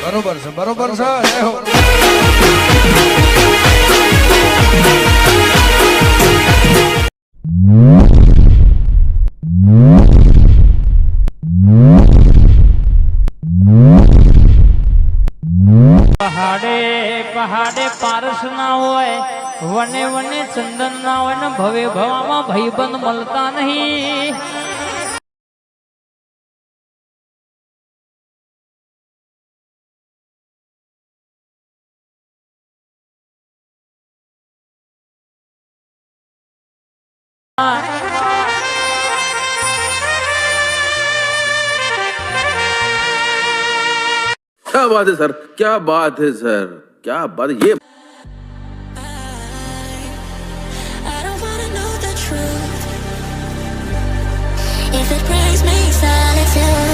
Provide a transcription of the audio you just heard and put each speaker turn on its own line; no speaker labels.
બરોબર છે બરોબર છે જય હો
પહાડે પહાડે પારસ ના હોય વને વને ચંદન ના હોય ને ભવે ભવામાં ભાઈબંધ મળતા નહીં.
क्या बात है सर, क्या बात है सर, क्या बात है ये.
I don't wanna know the truth. If it brings me silence,